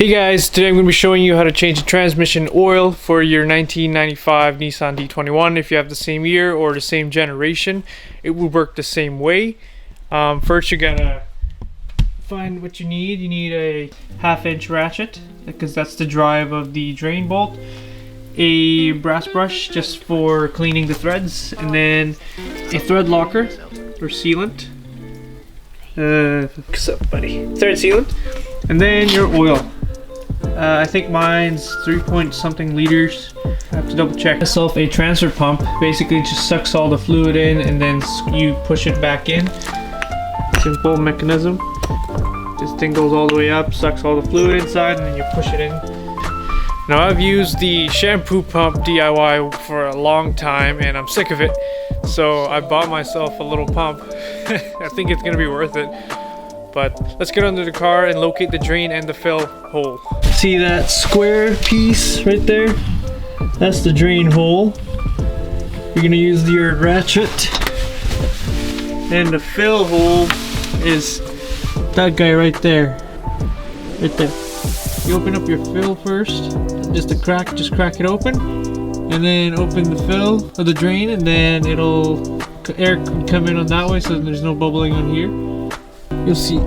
Hey guys, today I'm going to be showing you how to change the transmission oil for your 1995 Nissan D21. If you have the same year or the same generation, it will work the same way. First you gotta find what you need. You need a 1/2-inch ratchet because that's the drive of the drain bolt, a brass brush just for cleaning the threads, and then a thread locker or sealant. What's up, buddy? Thread sealant, and then your oil. I think mine's 3-point-something liters. I have to double check. Myself a transfer pump. Basically just sucks all the fluid in and then you push it back in. Simple mechanism. This thing goes all the way up, sucks all the fluid inside, and then you push it in. Now I've used the shampoo pump DIY for a long time and I'm sick of it. So I bought myself a little pump. I think it's gonna be worth it. But let's get under the car and locate the drain and the fill hole. See that square piece right there? That's the drain hole. You're gonna use your ratchet. And the fill hole is that guy right there. Right there. You open up your fill first. Just crack it open. And then open the fill of the drain, and then air can come in on that way so there's no bubbling on here. You'll see.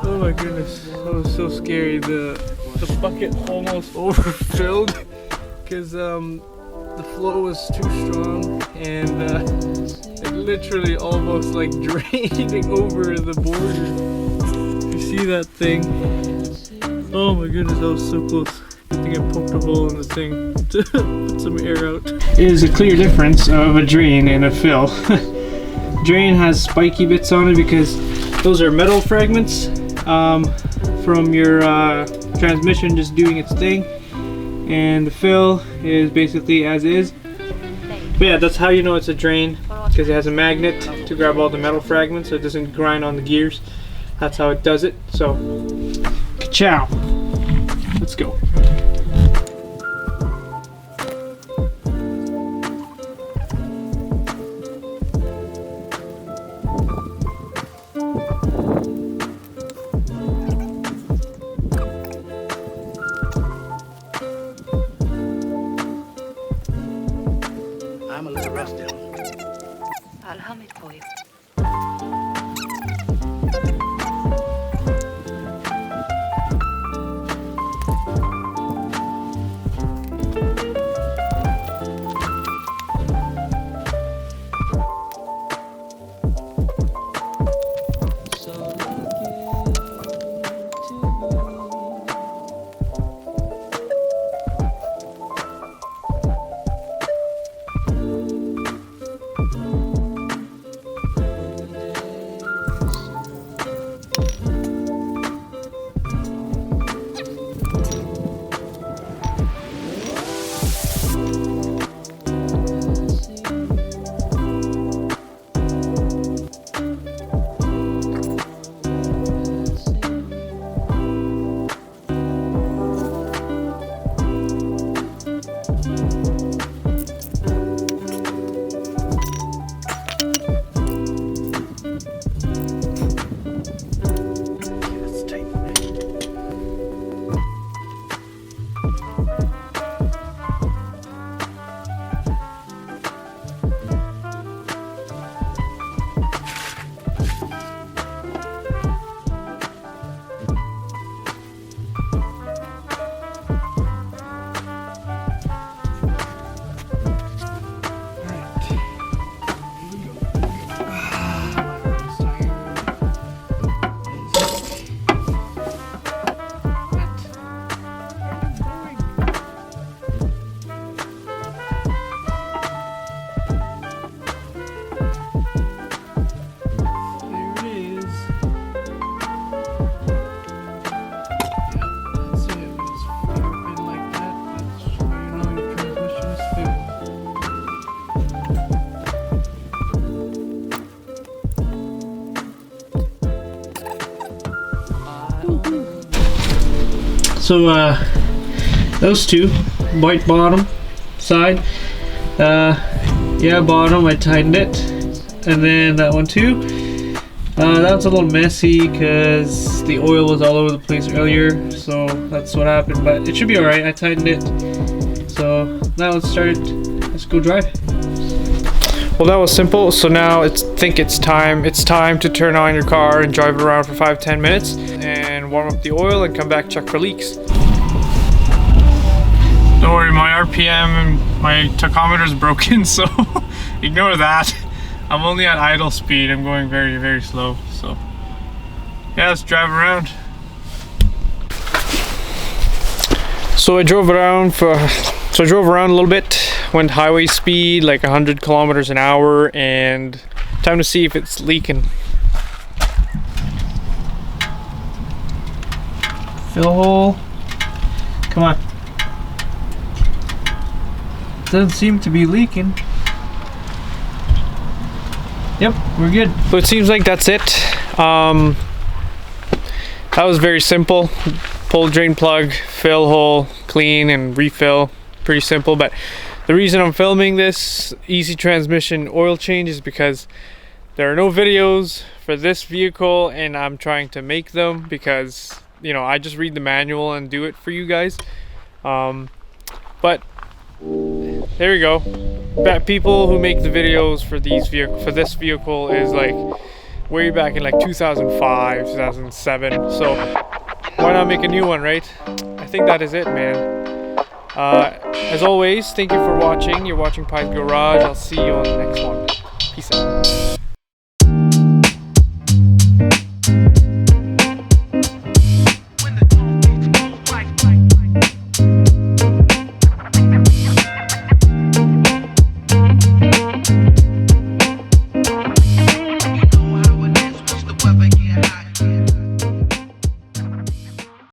Oh my goodness, that was so scary. The bucket almost overfilled because the flow was too strong, and it literally almost like draining over the border. You see that thing? Oh my goodness, that was so close. I think I poked a hole in the thing to put some air out. It is a clear difference of a drain and a fill. Drain has spiky bits on it because those are metal fragments from your transmission just doing its thing, and the fill is basically as is. But yeah, that's how you know it's a drain, because it has a magnet to grab all the metal fragments so it doesn't grind on the gears. That's how it does it. So, ka-chow. Let's go. I'm a little rusty. I'll hum it for you. So those two, white bottom side, yeah, bottom, I tightened it, and then that one too. That was a little messy because the oil was all over the place earlier, so that's what happened, but it should be alright. I tightened it. So now let's go drive. Well, that was simple. So now I think it's time to turn on your car and drive it around for 5-10 minutes and warm up the oil and come back, check for leaks. Don't worry, my RPM and my tachometer is broken, so ignore that. I'm only at idle speed. I'm going very, very slow. So yeah, let's drive around. So I drove around a little bit, went highway speed like 100 kilometers an hour, and time to see if it's leaking. Fill hole. Come on. Doesn't seem to be leaking. Yep, we're good. So it seems like that's it. That was very simple. Pull drain plug, fill hole, clean and refill. Pretty simple, but the reason I'm filming this easy transmission oil change is because there are no videos for this vehicle, and I'm trying to make them because, you know, I just read the manual and do it for you guys. But there we go. People who make the videos for this vehicle is like way back in like 2005, 2007. So why not make a new one, right? I think that is it, man. As always, thank you for watching. You're watching Pi's Garage. I'll see you on the next one. Peace out.